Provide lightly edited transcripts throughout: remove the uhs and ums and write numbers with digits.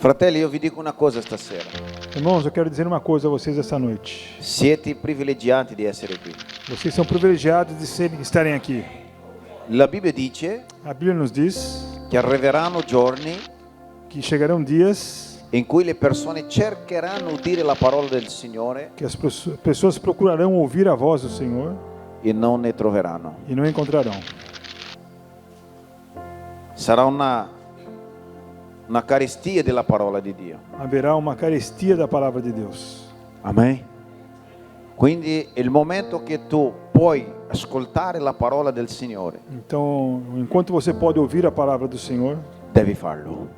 Fratelli, io vi dico una cosa stasera. Irmãos, eu quero dizer uma coisa a vocês essa noite. Siete privilegiati di essere qui. Vocês são privilegiados de estarem aqui. La Bibbia dice A Bíblia nos diz che arriveranno giorni que chegarão dias in cui le persone cercheranno di udire la parola del Signore que as pessoas procurarão ouvir a voz do Senhor e non ne troveranno. e não encontrarão. Sarà una carestia della parola di Dio. Haverá uma carestia da palavra de Deus. Amen. Quindi il momento che tu puoi ascoltare la parola del Signore, Então, enquanto você pode ouvir a palavra do Senhor, devi farlo.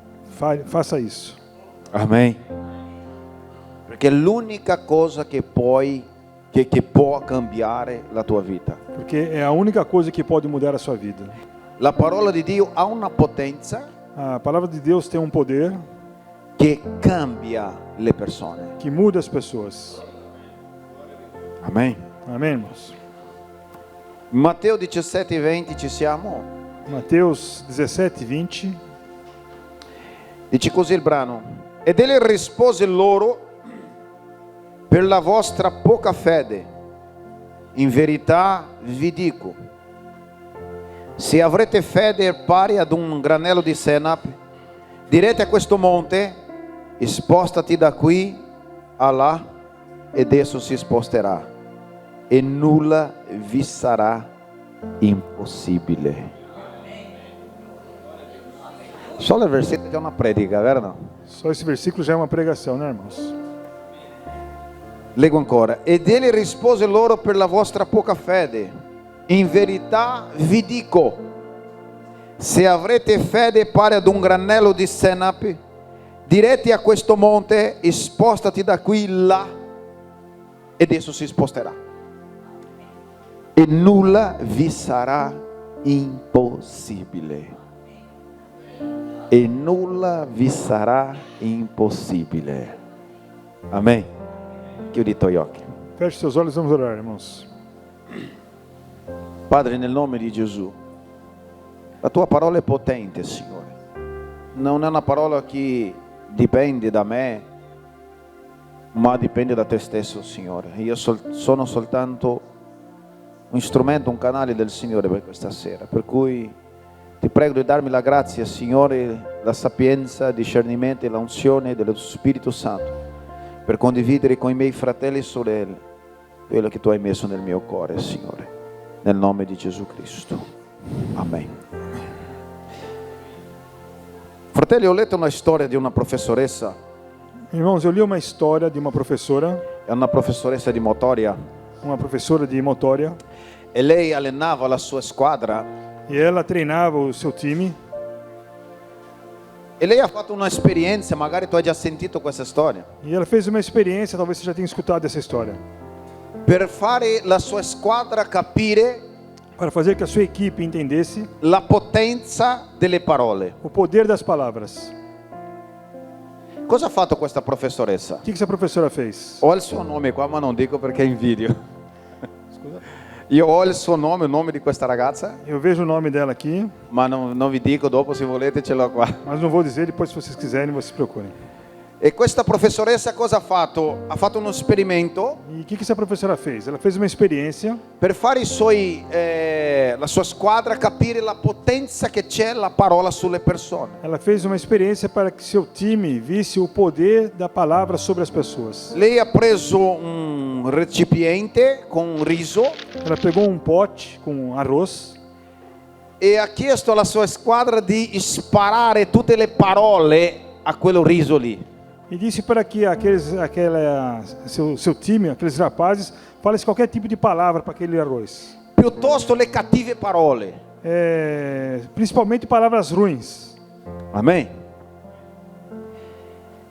faça isso. Amen. Perché è l'unica cosa che può cambiare la tua vita. Porque é a única coisa que pode mudar a sua vida. La parola di Dio ha una potenza A palavra de Deus tem um poder che cambia le persone. que muda as pessoas. Amen. Amém, irmãos? Matteo 17:20 ci siamo? Mateus 17:20. Dice così il brano. Ed egli rispose loro: per la vostra poca fede, in verità vi dico, se avrete fede pari ad un granello di senape, direte a questo monte: spostati da qui a là, ed esso si sposterà, e nulla vi sarà impossibile. Solo il versetto è una predica, vero? Só esse versículo já é uma pregação, né, irmãos? Leggo ancora. Ed egli rispose loro: per la vostra poca fede, in verità vi dico, se avrete fede pari ad un granello di senape, direte a questo monte: spostati da qui là, ed esso si sposterà, e nulla vi sarà impossibile. E nulla vi sarà impossibile. Amém. Chiudi i tuoi occhi. Feche seus olhos, vamos orar, irmãos. Padre, nel nome di Gesù, la tua parola è potente, Signore. Non è una parola che dipende da me, ma dipende da te stesso, Signore. Io sono soltanto un strumento, un canale del Signore per questa sera. Per cui ti prego di darmi la grazia, Signore, la sapienza, il discernimento e l'unzione dello Spirito Santo per condividere con i miei fratelli e sorelle quello che tu hai messo nel mio cuore, Signore, nel nome di Gesù Cristo. Amen. Fratelli, ho letto una storia di una professoressa, Irmãos, eu li uma história de uma professora è una professoressa di motoria, de motória, e lei allenava la sua squadra e ela treinava o seu time. e lei ha fatto un'esperienza, magari tu hai già sentito questa storia, E ela fez uma experiência, talvez você já tenha escutado essa história, per fare la sua squadra capire para fazer que a sua equipe entendesse la potenza delle parole. o poder das palavras. Cosa ha fatto questa professoressa? O que essa professora fez? Ho il suo nome qua, ma non dico perché invidio. Io ho il suo nome, il nome di questa ragazza, Eu vejo o nome dela aqui, ma non vi dico, dopo se volete ce l'ho qua. mas não vou dizer, depois se vocês quiserem, vocês procurem. E questa professoressa cosa ha fatto? Ha fatto uno esperimento E o que essa professora fez? Ela fez uma experiência per fare la sua squadra capire la potenza che c'è la parola sulle persone. Ela fez uma experiência para que seu time visse o poder da palavra sobre as pessoas. Lei ha preso un recipiente con un riso Ela pegou um pote com arroz e ha chiesto alla sua squadra di sparare tutte le parole a quello riso lì. e disse para que seu time, aqueles rapazes, falasse qualquer tipo de palavra para aquele arroz. Piuttosto le cattive parole. Principalmente palavras ruins. Amen.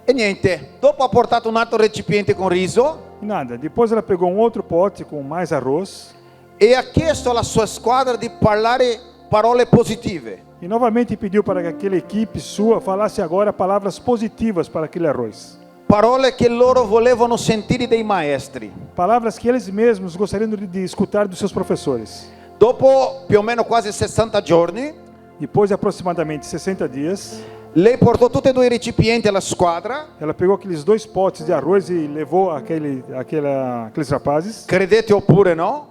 E niente, dopo ha portato un altro recipiente con riso E nada, depois ela pegou um outro pote com mais arroz e ha chiesto alla sua squadra di parlare parole positive. e novamente pediu para que aquela equipe sua falasse agora palavras positivas para aquele arroz. Parole che loro volevano sentire dei maestri. Palavras que eles mesmos gostariam de escutar dos seus professores. Dopo più o meno quasi 60 giorni, Depois de aproximadamente 60 dias, Lei portò tutti e due i recipienti alla squadra. Ela pegou aqueles 2 potes de arroz e levou aqueles rapazes. Credete oppure no?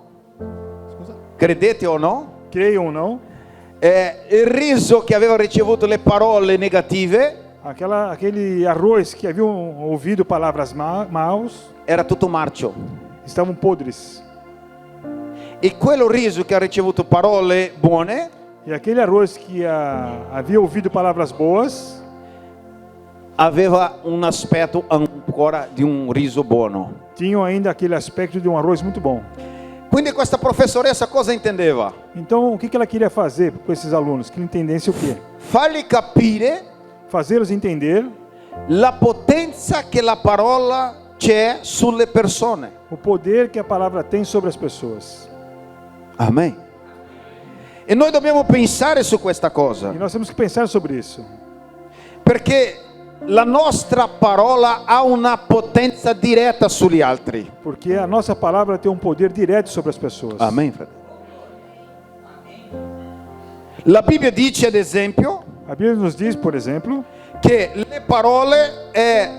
Credete o no? Creiam ou não, Il riso che aveva ricevuto le parole negative aquele arroz que haviam ouvido palavras maus era tutto marcio. estavam podres. E quello riso che ha ricevuto parole buone E aquele arroz que havia ouvido palavras boas aveva un aspetto ancora di un riso buono. tinham ainda aquele aspecto de um arroz muito bom. Quindi questa professoressa cosa intendeva? Então, o que ela queria fazer com esses alunos? Que entendessem o quê? Fargli capire Fazê-los entender la potenza che la parola c'è sulle persone. o poder que a palavra tem sobre as pessoas. Amen. E noi dobbiamo pensare su questa cosa, E nós temos que pensar sobre isso. perché la nostra parola ha una potenza diretta sugli altri. Porque a nossa palavra tem um poder direto sobre as pessoas. Amen, fratello. La Bibbia dice, ad esempio, A Bíblia nos diz, por exemplo, che le parole è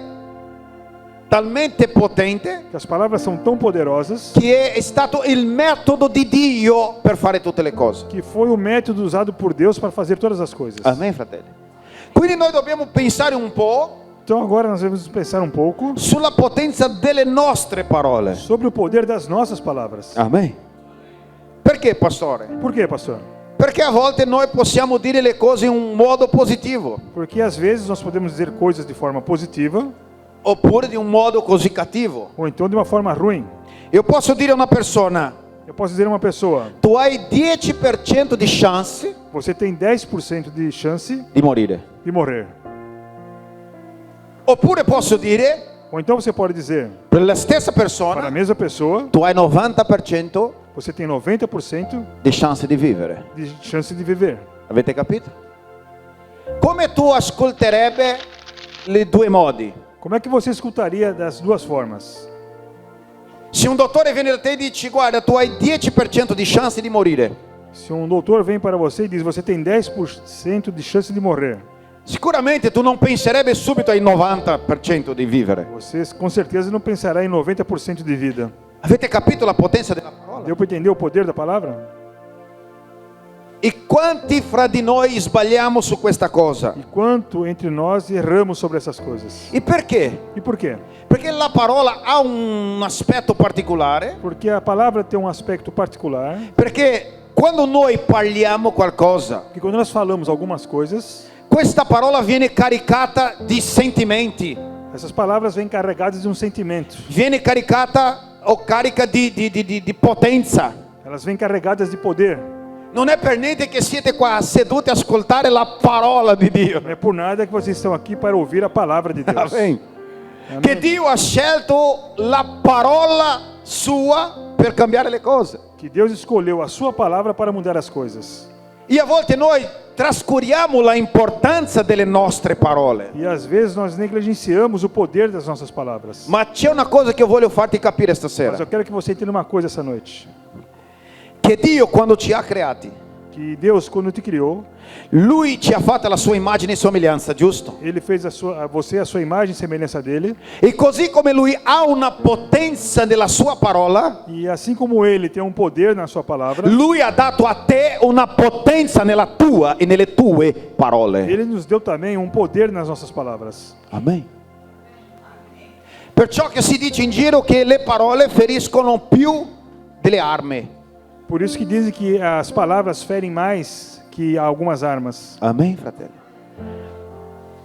talmente potente que as palavras são tão poderosas che è stato il metodo di Dio per fare tutte le cose. que foi o método usado por Deus para fazer todas as coisas. Amen, fratelli. Quindi noi dobbiamo pensare un po' Então agora nós vamos pensar um pouco sulla potenza delle nostre parole. sobre o poder das nossas palavras. Amen. Perché, pastore? Por quê, pastor? Perché a volte noi possiamo dire le cose in un modo positivo, Porque às vezes nós podemos dizer coisas de forma positiva oppure di un modo così cattivo. ou então de uma forma ruim. Io posso dire a una persona: Eu posso dizer a uma pessoa: tu hai 10% di chance você tem 10% de chance di morire. de morrer. Oppure posso dire, Ou então você pode dizer per la stessa para a persona, mesma pessoa: tu hai 90% você tem 90% di chance di vivere. de chance de viver. Avete capito? Come tu ascolterebbe i due modi? Como é que você escutaria das duas formas? Se un dottore viene da te e dice: guarda, tu hai 10% di chance di morire, Se um doutor vem para você e diz você tem 10% de chance de morrer, sicuramente tu non penserebbe subito ai 90% di vivere. você com certeza não pensará em 90% de vida. Avete capito la potenza della parola? Deu para entender o poder da palavra? E quanti fra di noi sbagliamo su questa cosa? E quanto entre nós erramos sobre essas coisas? E perché? E por quê? Perché la parola ha un aspetto particolare, Porque a palavra tem um aspecto particular, perché quando noi parliamo qualcosa, que quando nós falamos algumas coisas, questa parola viene caricata di sentimenti, essas palavras vêm carregadas de um sentimento. viene caricata o carica di potenza. Elas vêm carregadas de poder. Non è per niente che siete qua seduti a ascoltare la parola di Dio. Não é por nada que vocês estão aqui para ouvir a palavra de Deus. Amen. Amém. Che Dio ha scelto la parola sua per cambiare le cose. Que Deus escolheu a sua palavra para mudar as coisas. E a volte noi trascuriamo la importanza delle nostre parole. E às vezes nós negligenciamos o poder das nossas palavras. Ma c'è una cosa che voglio farti capire Mas stasera. eu quero que você entenda uma coisa essa noite. Che Dio quando ci ha creati, Que Deus, quando te criou, Lui ci ha fatto la sua immagine e somiglianza, giusto? Ele fez você a sua imagem e semelhança dele. E così come Lui ha una potenza nella sua parola, E assim como Ele tem um poder na sua palavra, Lui ha dato a te una potenza nella tua e nelle tue parole. Ele nos deu também um poder nas nossas palavras. Amen. Perciò che si dice in giro che le parole feriscono più delle armi. Por isso que dizem que as palavras ferem mais que algumas armas. Amen, fratelli.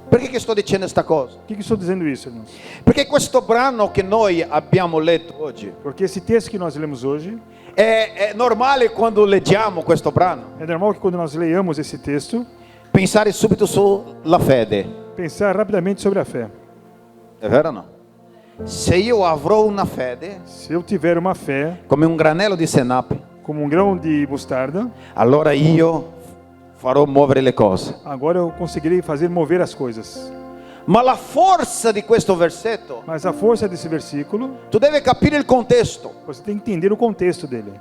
Perché che sto dicendo questa cosa? Por que estou dizendo isso, irmãos? Perché questo brano che noi abbiamo letto oggi Porque esse texto que nós lemos hoje, è normale quando leggiamo questo brano é normal que quando nós leiamos esse texto, pensare subito sulla fede. pensar rapidamente sobre a fé. È vero o no? Se io avrò una fede Se eu tiver uma fé come un granello di senape, como um grão de mostarda, allora io farò muovere le cose. agora eu conseguirei fazer mover as coisas. Ma la forza di questo versetto, Mas a força desse versículo, tu devi capire il contesto. você tem que entender o contexto dele.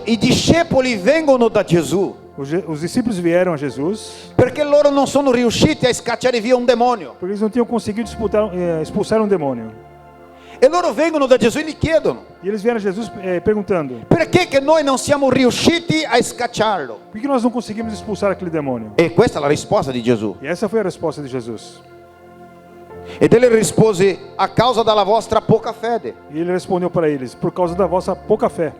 I discepoli vengono da Gesù Os Os discípulos vieram a Jesus perché loro non sono riusciti a scacciare via un demonio. porque eles não tinham conseguido expulsar um demônio. E loro vengono da Gesù e gli chiedono: E eles vieram a Jesus perguntando: perché che noi non siamo riusciti a scacciarlo? por que nós não conseguimos expulsar aquele demônio? E questa è la risposta di Gesù. E essa foi a resposta de Jesus. Ed ele rispose: a causa della vostra poca fede. E ele respondeu para eles: por causa da vossa pouca fé.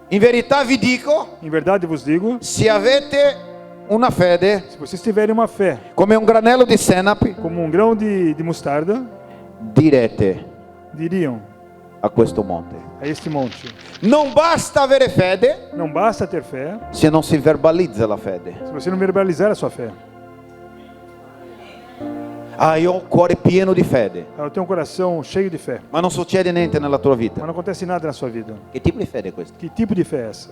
In verità vi dico, Em verdade vos digo, se avete una fede se vocês tiverem uma fé come un granello di senape, como grão de mostarda, direte diriam a questo monte. a este monte: Non basta avere fede não basta ter fé se non si verbalizza la fede. se você não verbalizar a sua fé. Ah, io ho un cuore pieno di fede, Eu tenho um coração cheio de fé, ma non succede niente nella tua mas vita. não acontece nada na sua vida. Che tipo di fede è questa? Que tipo de fé é essa?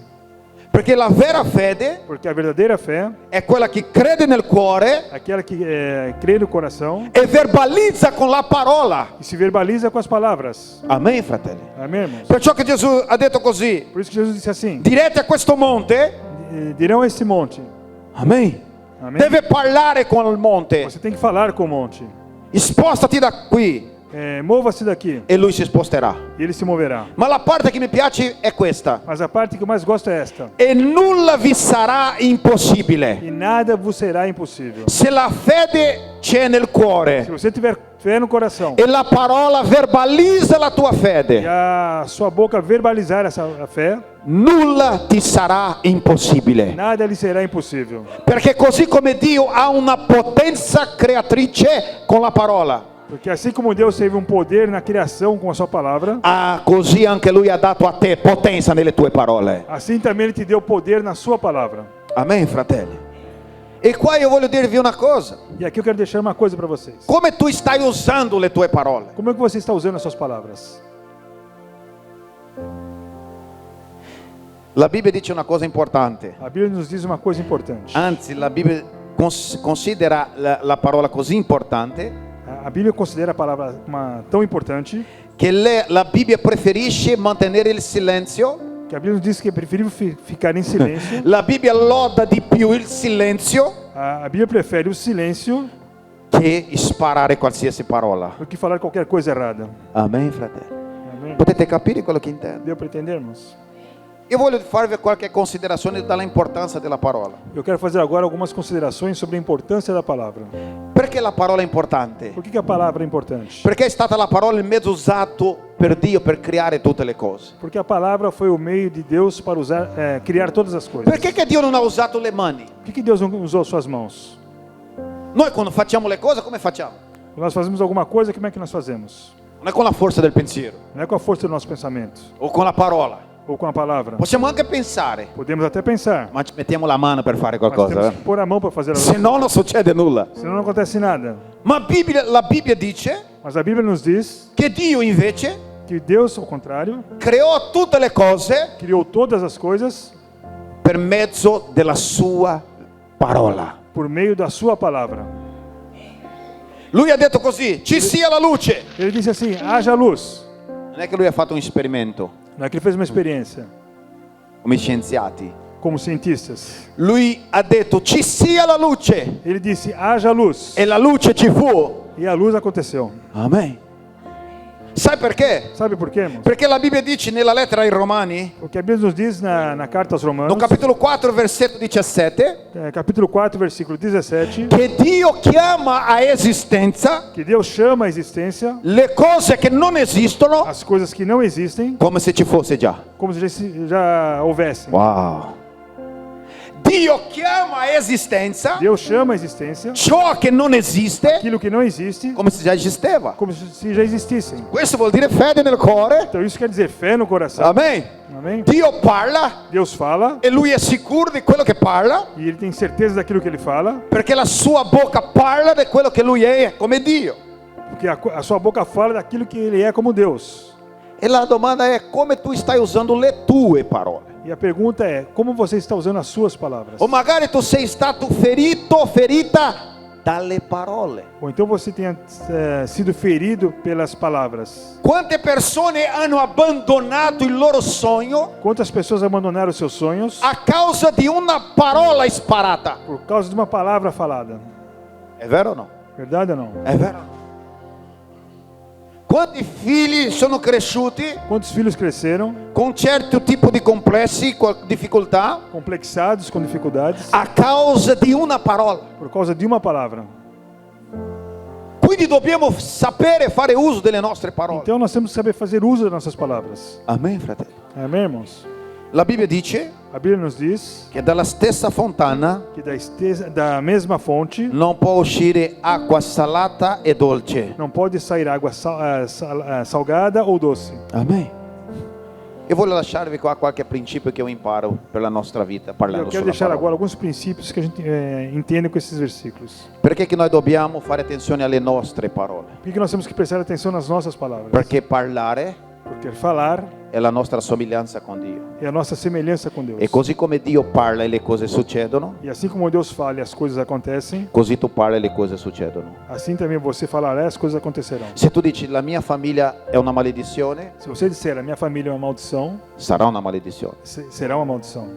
Perché la vera fede Porque a verdadeira fé è quella che crede nel cuore é aquela que crê no coração e verbalizza con la parola. e se verbaliza com as palavras. Amen, fratelli. Amém, irmãos? Perciò che Gesù ha detto così: Por isso que Jesus disse assim: direte a questo monte, dirão a esse monte. amen. Amém? Deve parlare con il monte. Você tem que falar com o monte. Spostati da qui Mova-se daqui e lui si sposterà. e ele se moverá. Ma la parte che mi piace è questa: Mas a parte que eu mais gosto é esta: e nulla vi sarà impossibile. e nada vos será impossível. Se la fede c'è nel Se cuore você tiver fé no coração e la parola verbalizza la tua e fede, a sua boca verbalizar essa fé, nulla ti sarà impossibile. nada lhe será impossível. Perché così come Dio ha una potenza creatrice con la parola, Porque assim como Deus teve um poder na criação com a sua palavra, così anche Lui ha dato a te potenza nelle tue parole. assim também Ele te deu poder na sua palavra. Amen, fratelli. E qua io voglio dirvi una cosa: E aqui eu quero deixar uma coisa para vocês. come tu stai usando le tue parole? Como é que você está usando as suas palavras? La Bibbia dice una cosa importante. A Bíblia nos diz uma coisa importante. Anzi, la Bibbia considera la parola così importante A Bíblia considera a palavra tão importante che la Bibbia preferisce mantenere il silenzio. que a Bíblia nos diz que é preferível ficar em silêncio. La Bibbia loda di più il silenzio A Bíblia prefere o silêncio che sparare qualsiasi parola. do que falar qualquer coisa errada. Amen, fratelli. Amém? Potete capire quello che intendo? Deu para entendermos? Io voglio farvi qualche considerazione dell'importanza della parola. Eu quero fazer agora algumas considerações sobre a importância da palavra. Perché la parola è importante? Por que a palavra é importante? Perché è stata la parola il mezzo usato per Dio per creare tutte le cose. Porque a palavra foi o meio de Deus para criar todas as coisas. Perché che Dio non ha usato le mani? Por que Deus não usou suas mãos? Noi quando facciamo le cose come facciamo? Quando nós fazemos alguma coisa, como é que nós fazemos? Non è con la forza del pensiero Não é com a força do nosso pensamento o con la parola. ou com a palavra. Possiamo anche pensare, Podemos até pensar, ma ci mettiamo la mano per fare mas qualcosa. temos que pôr a mão para fazer Se no non succede nulla. senão não acontece nada. Ma la Bibbia dice Mas a Bíblia nos diz che Dio invece que Deus, ao contrário, creò tutte le cose criou todas as coisas per mezzo della sua parola. por meio da sua palavra. Lui ha detto così: ci sia la luce. Ele disse assim: haja luz. Non è che lui ha fatto un esperimento Não é que ele fez uma experiência come i scienziati. como cientistas. Lui ha detto: ci sia la luce, Ele disse: haja luz. e la luce ci fu. E a luz aconteceu. Amen. Sai perché? Sabe por quê, irmãos? Perché la Bibbia dice nella lettera ai Romani, O que a Bíblia nos diz na carta aos no Romanos, capitolo 4, versetto 17, capítulo 4, versículo 17, che Dio chiama a esistenza que Deus chama a existência le cose che non esistono as coisas que não existem come se ci fosse già. como se já houvessem. Wow. Dio chiama a esistenza Deus chama a existência ciò che non esiste aquilo que não existe come se già esisteva. como se já existissem. Questo vuol dire fede nel cuore. Então isso quer dizer fé no coração. Amen. Amém? Dio parla Deus fala e lui è sicuro di quello che parla, e ele tem certeza daquilo que ele fala, perché la sua bocca parla di quello che lui è come Dio. porque a sua boca fala daquilo que ele é como Deus. E la domanda è: come tu stai usando le tue parole? E a pergunta é: como você está usando as suas palavras? O magari tu sei stato ferito, ferita dalle parole. Ou então você tenha sido ferido pelas palavras. Quante persone hanno abbandonato il loro sogno Quantas pessoas abandonaram seus sonhos a causa di una parola sparata? por causa de uma palavra falada? È vero o no? Verdade ou não? È vero. Quanti figli sono cresciuti Quantos filhos cresceram con certo tipo di complessi, difficoltà, complexados com dificuldades a causa di una parola? por causa de uma palavra? Quindi dobbiamo sapere fare uso delle nostre parole. Então nós temos que saber fazer uso das nossas palavras. Amen, fratelli. Amém, irmãos? La Bibbia dice A Bíblia nos diz che dalla stessa fontana que da mesma fonte non può uscire acqua salata e dolce. não pode sair água salgada ou doce. Amen. E voglio lasciarvi qua qualche principio che io imparo per la nostra vita Eu parlando quero sulla deixar parola. agora alguns princípios que a gente entende com esses versículos. Perché che noi dobbiamo fare attenzione alle nostre parole? Por que nós temos que prestar atenção nas nossas palavras? Perché parlare Porque falar è la nostra somiglianza con Dio. é a nossa semelhança com Deus. E così come Dio parla e le cose succedono, E assim como Deus fala e as coisas acontecem, così tu parli e le cose succedono. assim também você falará e as coisas acontecerão. Se tu dici la mia famiglia è una maledizione, Se você disser a minha família é uma maldição, sarà una maledizione. será uma maldição.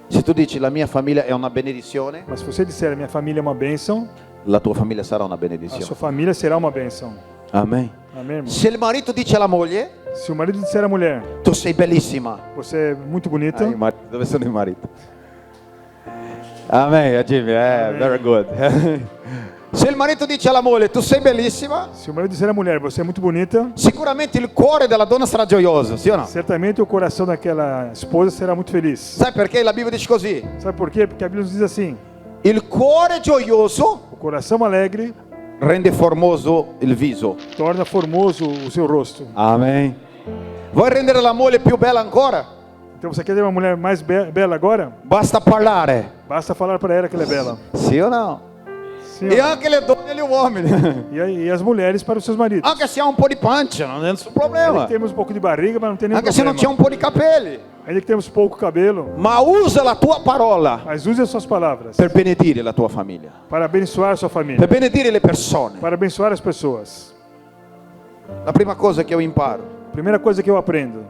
Se tu dici la mia famiglia è una benedizione, Mas se você disser a minha família é uma bênção, la tua famiglia sarà una a benedizione. sua família será uma bênção. Amen. Amém, irmão? Se il marito dice alla moglie, Se o marido disser à mulher, tu sei bellissima. você é muito bonita, Dove sono i mariti? Amen, Jimmy, very good. Se il marito dice alla moglie, tu sei bellissima, se o marido disser à mulher, você é muito bonita, sicuramente il cuore della donna sarà gioioso, sì o no? certamente o coração daquela esposa será muito feliz. Sai perché la Bibbia dice così? Sabe por quê? Porque a Bíblia nos diz assim: Il cuore gioioso o coração alegre rende formoso il viso. torna formoso o seu rosto. Amen. Vuoi rendere la moglie più bella ancora? Então você quer ter uma mulher mais bela agora? Basta parlare, Basta falar para ela que ela é bela. sì o no? Sim, E anche le donne e gli uomini. e as mulheres para os seus maridos. Anche se ha un po' di pancia, non è nessun Ainda problema. que temos um pouco de barriga, mas não tem nenhum Anche se non c'è problema. un po' di capelli. Ainda que temos pouco cabelo, Ma usa la tua parola mas use as suas palavras per benedire la tua famiglia, para abençoar a sua família, per benedire le persone. para abençoar as pessoas. La prima cosa che io imparo, Primeira coisa que eu aprendo: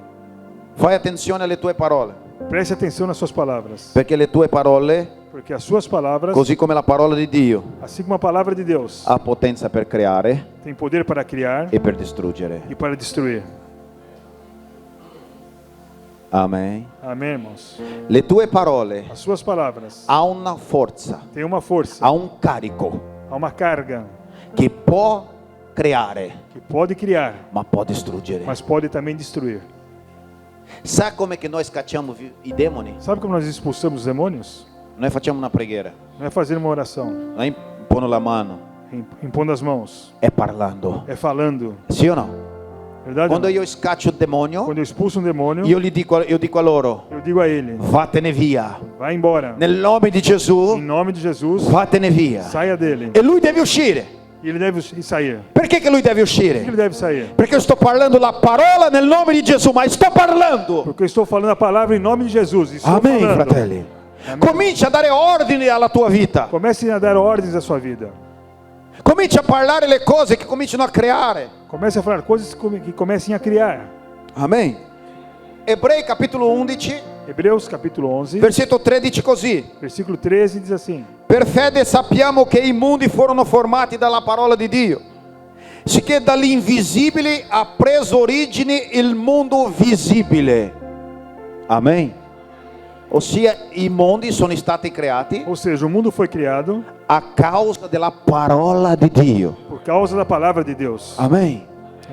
fai attenzione alle tue parole, preste atenção nas suas palavras, perché le tue parole, porque as suas palavras, così come la parola di Dio, assim como a palavra de Deus, ha potenza per creare tem poder para criar e per distruggere. e para destruir. Amen. Amém, irmãos? Le tue parole As suas palavras ha una forza, têm uma força, ha un carico há uma carga che può creare, que pode criar, ma può distruggere. mas pode também destruir. Sa come che noi scacciamo i demoni? Sabe como nós expulsamos os demônios? Noi facciamo una preghiera, Não é fazendo uma oração, noi impono la mano, impondo as mãos, è parlando. é falando. Sì o no? Verdade? Quando Não? io scaccio il demonio, Quando eu expulso um demônio, io dico a loro, eu digo a ele: vattene via. vai embora. Nel nome di Em Gesù, nome de Jesus, vattene via. saia dele. E lui deve uscire. E ele deve sair. Perché che lui deve Por que ele uscire? deve sair? Perché io sto parlando la parola nel nome di Gesù, ma sto parlando. Porque eu estou falando a palavra em nome de Jesus. Estou Amen, falando. fratelli. Amém. Comincia a dare ordini alla tua vita. Comece a dar ordens à sua vida. Comincia a parlare le cose che cominciano a creare. Comece a falar coisas que comecem a criar. Amen. Ebrei capitolo 11, Hebreus capítulo 11, versetto 13 così. versículo 13 diz assim: Per fede sappiamo che i mondi furono formati dalla parola di Dio, sicché dall'invisibile ha preso origine il mondo visibile. Amen. Ossia i mondi sono stati creati Ou seja, o mundo foi criado a causa della parola di Dio. por causa da palavra de Deus. Amen.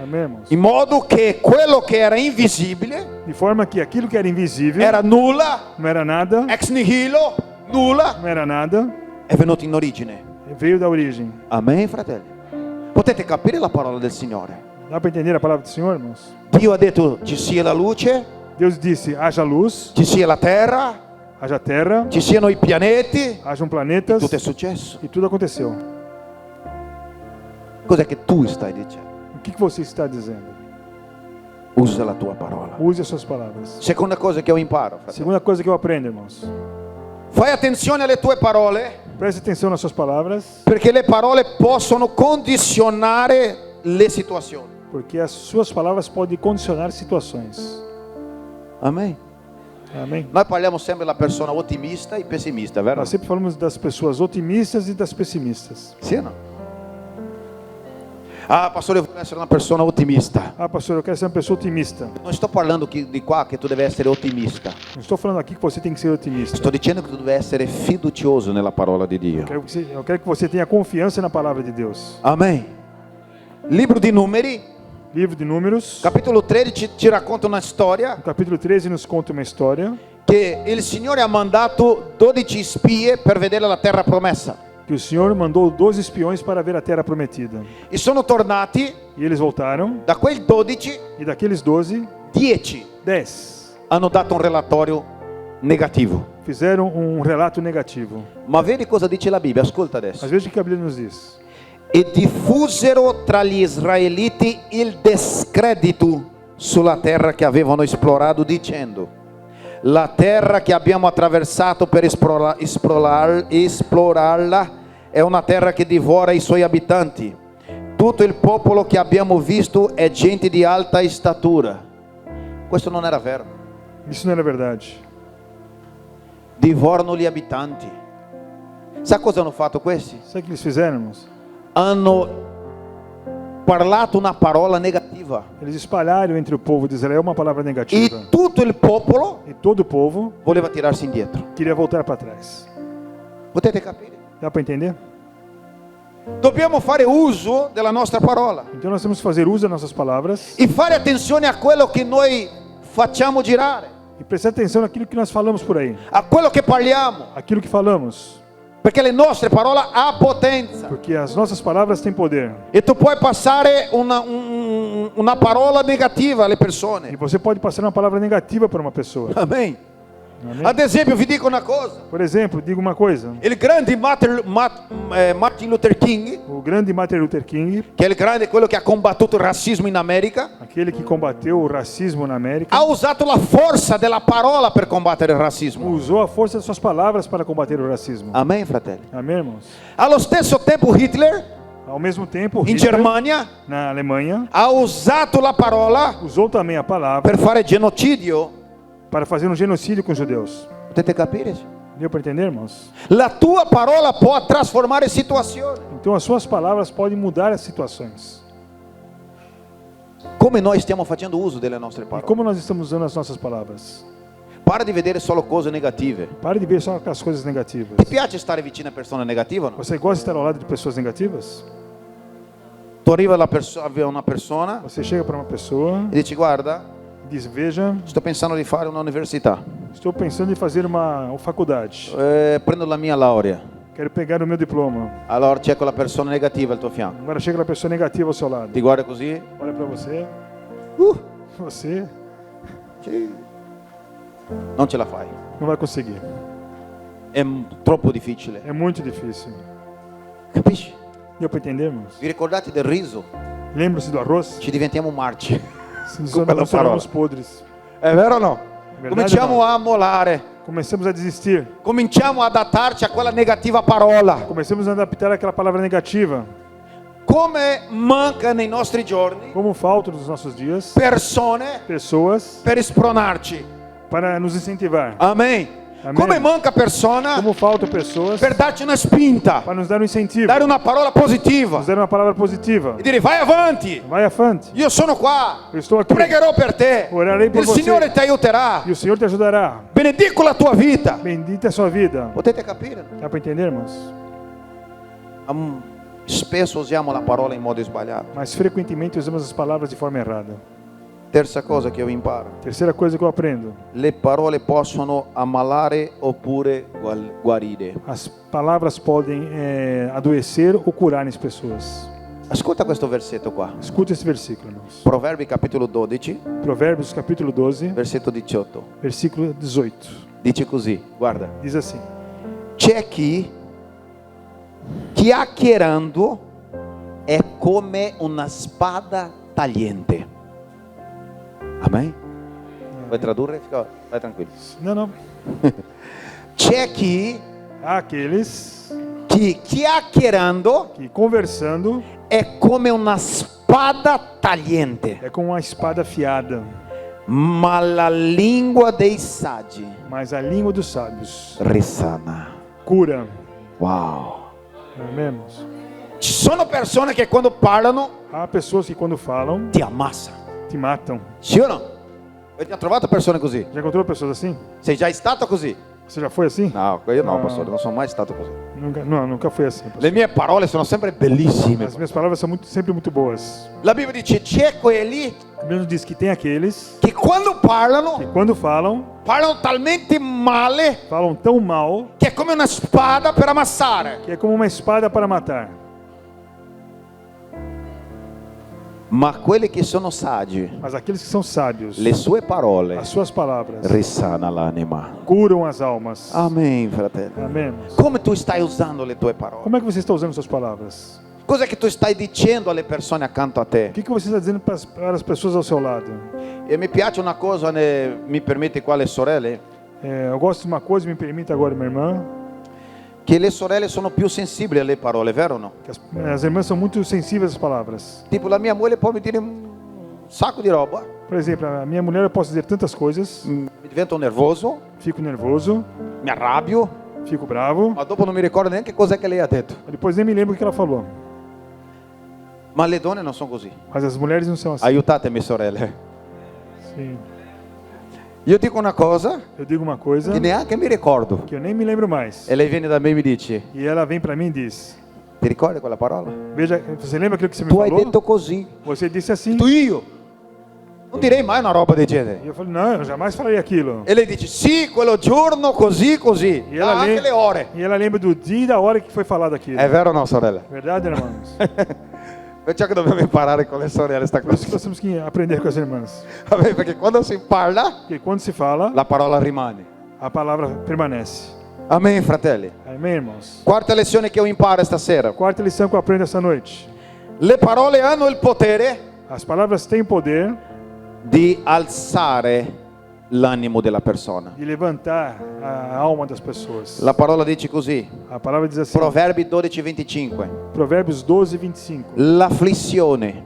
Amém, irmãos? In modo che quello che era invisibile De forma que aquilo que era invisível, era nulla, não era nada, ex nihilo, nulla, não era nada, è venuto in origine. veio da origem. Amen, fratelli. Potete capire la parola del Signore? Dá para entender a palavra do Senhor, irmãos? Dio ha detto ci sia la luce, Deus disse: haja luz, ci sia la terra, haja terra, ci siano i pianeti. hajam planetas, Tutto è successo. e tudo aconteceu. Cos'è che tu stai dicendo? O que você está dizendo? Usa la tua parola. Use as suas palavras. Seconda cosa che io imparo, fratello. Segunda coisa que eu aprendo, irmãos: Fai attenzione alle tue parole Preste atenção nas suas palavras, perché le parole possono condizionare le situazioni. porque as suas palavras podem condicionar situações. Amém. Amém? Noi parliamo sempre della persona ottimista e pessimista, vero? Nós sempre falamos das pessoas otimistas e das pessimistas. Sì o no? Ah, pastore, eu voglio essere una persona ottimista. Ah, pastor, eu quero ser uma pessoa otimista. Non sto parlando di qua che tu devi essere ottimista. Não estou falando aqui que você tem que ser otimista. Sto dicendo che tu devi essere fiducioso nella parola di Dio. Eu quero que você tenha confiança na palavra de Deus. Amém. Livro di Numeri, Livro de Números, capitolo 13, ci racconta una storia no capítulo 13, nos conta uma história che il Signore ha mandato 12 spie per vedere la terra promessa. que o Senhor mandou 12 espiões para ver a terra prometida. E sono tornati, E eles voltaram, da quei 12, e daqueles 12, 10 10 hanno dato un relatorio negativo. fizeram um relato negativo. Ma vedi cosa dice la Bibbia? Ascolta adesso. Mas veja o que a Bíblia nos diz. E diffusero tra gli israeliti il discredito sulla terra che avevano esplorato, dicendo: la terra che abbiamo attraversato per esplorarla è una terra che divora i suoi abitanti. Tutto il popolo che abbiamo visto è gente di alta statura. Questo non era vero. Isso não era verdade. Divorano gli abitanti. Sa cosa hanno fatto questi? Sabe o que eles fizeram, irmãos? Hanno parlato una parola negativa. Eles espalharam entre o povo de Israel uma palavra negativa. E tutto il popolo E todo o povo voleva tirarsi indietro. queria voltar para trás. Potete capire? Dá para entender? Dobbiamo fare uso della nostra parola Então nós temos que fazer uso das nossas palavras e fare attenzione a quello che noi facciamo girare, e prestar atenção naquilo que nós falamos por aí. a quello che parliamo, Aquilo que falamos. perché le nostre parole hanno potenza. Porque as nossas palavras têm poder. E tu puoi passare una parola negativa alle E persone. você pode passar uma palavra negativa para uma pessoa. Amém. Amém? Ad esempio, vi dico una cosa. Por exemplo, digo uma coisa. Il grande Martin Luther King, O grande Martin Luther King, che è il grande, quello che ha combattuto il razzismo in America, aquele que combateu o racismo na América, ha usato la forza della parola per combattere il razzismo. usou a força das suas palavras para combater o racismo. Amen, fratelli. Amém, irmãos? Allo stesso tempo Hitler, Ao mesmo tempo, in Hitler, Germania, na Alemanha, ha usato la parola usou também a palavra per fare genocidio. para fazer um genocídio com os judeus. Potete capire? Deu para entender, irmãos? La tua parola può trasformare situazioni. Então as suas palavras podem mudar as situações. Come noi stiamo facendo uso delle nostre E parole. como nós estamos usando as nossas palavras? Para di vedere solo cose negative. Pare de ver só as coisas negativas. Ti piace stare vicino a persone negative o no? Você gosta de estar ao lado de pessoas negativas? Tu arriva a una persona Você chega para uma pessoa e dici: guarda, e diz: veja, sto pensando di fare un'università. estou pensando em fazer uma faculdade. Prendo la mia laurea. Quero pegar o meu diploma. Allora c'è quella persona negativa al tuo fianco. Agora chega a pessoa negativa ao seu lado. Ti guarda così. Olha para você. Você Non ce la fai. não vai conseguir. È troppo difficile. É muito difícil. Capisci? Deu para entender, irmãos? Vi ricordate del riso? Lembra-se do arroz? Ci diventiamo marci. Se nos Com quella tornamos podres. È vero o no? Verdade Cominciamo ou não? a mollare. Começamos a desistir. Cominciamo ad adattarci a quella negativa parola. Começamos a adaptar aquela palavra negativa. Come manca nei nostri giorni Como falta nos nossos dias persone pessoas per spronarci. para nos incentivar. Amen. Amém. Come manca persona Como falta pessoas per darci una spinta, para nos dar um incentivo. dare una parola positiva Nos dar uma palavra positiva. e dire: vai avanti, Vai afante. io sono qua, Eu estou aqui. pregherò per te, Orarei por il você. Signore ti aiuterà, E o Senhor te ajudará. benedico la tua vita. Bendita é a sua vida. Potete capire? Dá para entender, irmãos? Spesso usiamo la parola in modo sbagliato. Mas frequentemente usamos as palavras de forma errada. Terza cosa che io imparo: Terceira coisa que eu aprendo. le parole possono ammalare oppure guarire. As palavras podem adoecer ou curar as pessoas. Ascolta questo versetto qua. Escuta esse versículo, irmãos. Proverbi capitolo 12, Provérbios capítulo 12, versetto 18. versículo 18. Dice così, guarda. Diz assim: C'è chi chiacchierando è come una spada tagliente. Amen? Vuoi tradurre? Vai tranquillo. Não, não. C'è chi Há aqueles che chiacchierando que conversando è come una spada tagliente, é como uma espada afiada, ma la lingua dei saggi mas a língua dos sábios risana. cura. Wow. Amém, irmãos? Ci sono persone che quando parlano Há pessoas que quando falam ti ammassano. te matam. Sì o no? Avete trovato persone così? Já encontrou pessoas assim? Sei già stato così? Você já foi assim? No, io no, No. pastore, non sono mai stato così. Nunca foi assim. pastor. Le mie parole sono sempre bellissime. As minhas palavras são sempre muito boas. La Bibbia dice c'è quelli A Bíblia diz que tem aqueles che quando que parlano quando falam talmente male falam tão mal che è come una spada per ammassare. que é como uma espada para matar. Ma quelli che sono saggi, Mas aqueles que são sábios, le sue parole as suas palavras risana l'anima. curam as almas. Amen, fratello. Amém, irmãos? Come tu stai usando le tue parole? Como é que você está usando suas palavras? Cos'è che tu stai dicendo alle persone accanto a te? O que você está dizendo para as pessoas ao seu lado? E mi piace una cosa, mi permette qua le sorelle, Eu gosto de uma coisa, me permita agora, minha irmã, che le sorelle sono più sensibili alle parole, vero o no? que as irmãs são muito sensíveis às palavras. Tipo la mia moglie può mi dire un sacco di roba, Por exemplo, a minha mulher eu posso dizer tantas coisas, mi divento nervoso, fico nervoso, mi arrabbio, fico bravo, ma dopo non mi ricordo neanche cos'è che lei ha detto. depois nem me lembro o que ela falou. Ma le donne non sono così. Mas as mulheres não são assim. Aiutatemi sorelle. Sim. Io dico una cosa Eu digo uma coisa che neanche mi ricordo. que eu nem me lembro mais. E lei viene da me e mi dice, E ela vem para mim e diz: ti ricordi quella parola? Veja, você lembra aquilo que você me Tu hai falou? detto così. Você disse assim. Tu io. Non direi mai una roba del genere. E eu falei: não, eu jamais falaria aquilo. E lei dice, sì, quello giorno così, così. E ela, Anche le ore. e ela lembra do dia e da hora que foi falado aquilo. È vero o no, sorella? Verdade, irmãos? Perciò che dobbiamo imparare con le sorelle sta Por isso que cosa. nós temos que aprender com as irmãs. Vabbè, perché quando si parla, Porque quando se fala, la parola rimane. a palavra permanece. Amen, fratelli. Amém, irmãos? Quarta lezione che io imparo stasera. Quarta lição que eu aprendo essa noite. Le parole hanno il potere As palavras têm poder di alzare l'animo della persona. de levantar a alma das pessoas. La parola dice così, A palavra diz assim, Proverbi 12:25. Provérbios 12:25. L'afflizione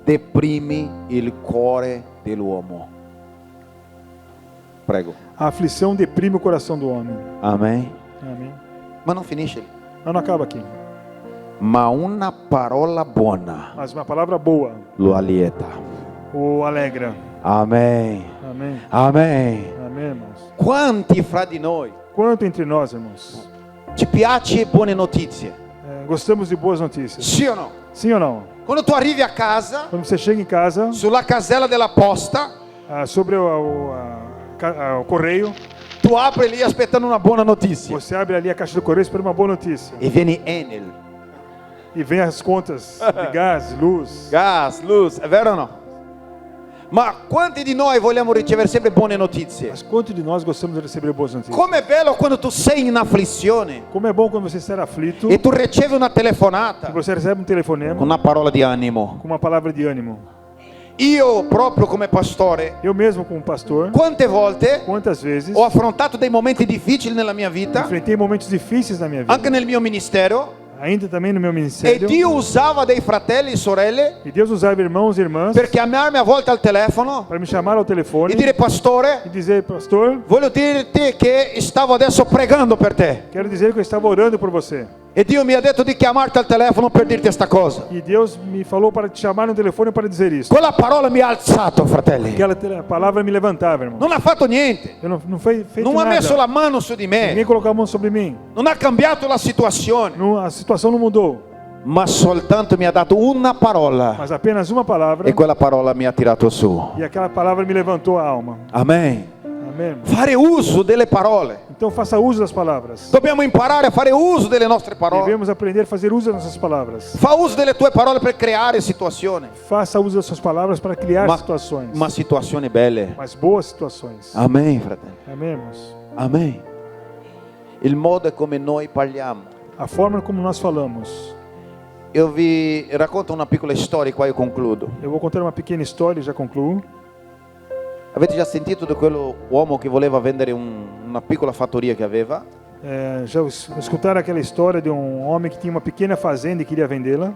deprime il cuore dell'uomo. Prego. A aflição deprime o coração do homem. Amen. Amém. Ma non finisce lì. Não acaba aqui. Ma una parola buona Mas uma palavra boa lo allieta. o alegra. Amen. Amém. Amen. Amém, irmãos? Quanti fra di noi Quanto entre nós, irmãos, ci piace buone notizie? gostamos de boas notícias. Sì o no? Sim ou não? Quando tu arrivi a casa, Quando você chega em casa, sulla casella della posta, sobre o correio, tu apri lì aspettando una buona notizia. você abre ali a caixa do correio esperando uma boa notícia. E viene Enel, E vem as contas de gás, luz. gas, luz, è vero o no? Ma quanti di noi vogliamo ricevere sempre buone notizie? Mas quanto de nós gostamos de receber boas notícias? Com'è bello quando tu sei in afflizione Como é bom quando você está aflito e tu ricevi una e telefonata você recebe um telefonema con una parola di animo. com uma palavra de ânimo. Io proprio come pastore, Eu mesmo, como pastor, quante volte quantas vezes ho affrontato dei momenti difficili nella mia vita, enfrentei momentos difíceis na minha vida, anche nel mio ministero, ainda também no meu e ministério, Dio usava dei fratelli e sorelle e Deus usava irmãos e irmãs per chiamarmi a volte al telefono para me chamar ao telefone e dire pastore, e dizer: pastor, voglio dirti che stavo adesso pregando per te quero dizer que eu estava orando por você. e Dio mi ha detto di chiamarti al telefono per dirti questa cosa. E Deus me falou para te chamar no telefone para dizer isso. Quella parola mi ha alzato, fratelli. Aquela palavra me levantava, irmão. Non ha fatto niente, Eu não fui feito non ha nada. messo la mano su di Ninguém me, colocou a mão sobre mim. non ha cambiato la situazione, A situação não mudou. ma soltanto mi ha dato una parola Mas apenas uma palavra e quella parola mi ha tirato su. e aquela palavra me levantou a alma. Amen. Amém, irmão? Fare uso delle parole. Então faça uso das palavras. Dobbiamo imparare a fare uso delle nostre parole. Devemos aprender a fazer uso das nossas palavras. Fa uso delle tue parole per creare situazioni, Faça uso das suas palavras para criar situações. ma situazioni belle. Mas boas situações. Amen, fratelli. Amém, irmãos? Amen. Il modo è come noi parliamo. A forma como nós falamos. Io vi racconto una piccola storia, qua io concludo. Eu vou contar uma pequena história e já concluo. Avete già sentito di quell'uomo che voleva vendere una piccola fattoria che aveva? Já escutaram aquela história de um homem que tinha uma pequena fazenda e queria vendê-la?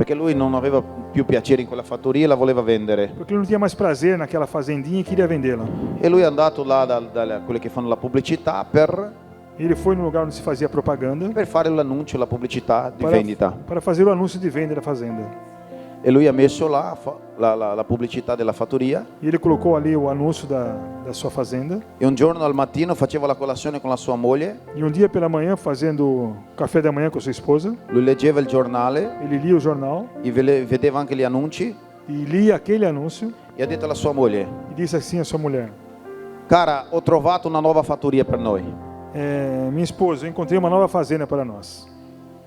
perché lui non aveva più piacere in quella fattoria e la voleva vendere. Porque ele não tinha mais prazer naquela fazendinha e queria vendê-la. E lui è andato là da quelli che fanno la pubblicità per Ele foi no lugar onde se fazia propaganda fare l'annuncio, la pubblicità di vendita. para fazer o anúncio de venda da fazenda. E lui ha messo là la pubblicità della fattoria. E ele colocou ali o anúncio da sua fazenda. E un giorno al mattino faceva la colazione con la sua moglie. E um dia pela manhã, fazendo café da manhã com sua esposa, Lui leggeva il giornale ele lia o jornal e vedeva anche gli annunci. e lia aquele anúncio E ha detto alla sua moglie: e disse assim à sua mulher: cara, ho trovato una nuova fattoria per noi. minha esposa, eu encontrei uma nova fazenda para nós.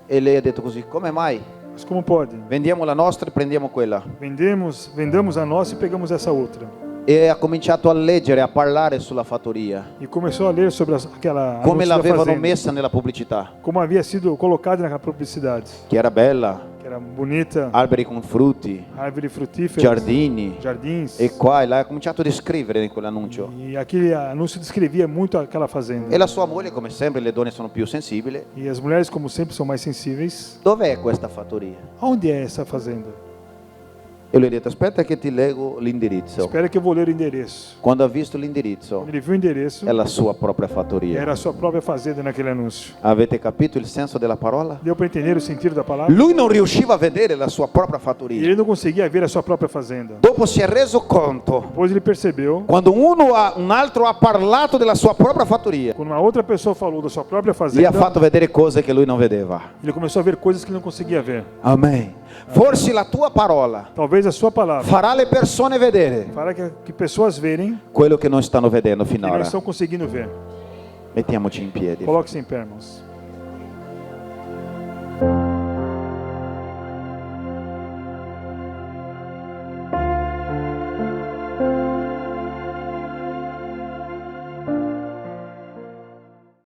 E lei ha detto così: come mai? Mas como pode? Vendiamo la nostra e prendiamo quella. Vendamos a nossa e pegamos essa outra. E ha cominciato a leggere, a parlare sulla fattoria, E começou a ler sobre aquela come anúncio da l'avevano fazenda, messa nella pubblicità, como havia sido colocado naquela publicidade, che era bella, que era bonita, alberi con frutti, árvore frutífera, giardini, jardins. e qua e là. Ha cominciato a descrivere in quell'annuncio. E aquele anúncio descrevia muito aquela fazenda. E la sua moglie, come sempre, le donne sono più sensibili: E as mulheres, como sempre, são mais sensíveis. dov'è questa fattoria? Onde é essa fazenda? E lui ha detto: aspetta che ti leggo l'indirizzo. Espera que eu vou ler o endereço. Quando ha visto l'indirizzo, Quando ele viu o endereço, è la sua propria fattoria. era a sua própria fazenda naquele anúncio. Avete capito il senso della parola? Deu para entender o sentido da palavra? Lui non riusciva a vedere la sua propria E fattoria. ele não conseguia ver a sua própria fazenda. Dopo si è reso conto, Depois ele percebeu, quando un altro ha parlato della sua propria fattoria, quando uma outra pessoa falou da sua própria gli ha fazenda, fatto vedere cose che lui non vedeva. ele começou a ver coisas que ele não conseguia ver. Amen. Forse la tua parola Talvez a sua palavra farà le persone vedere fará que pessoas verem quello che non stanno vedendo e não finora. estão conseguindo ver. Mettiamoci in piedi. Coloque-se em pé, irmãos.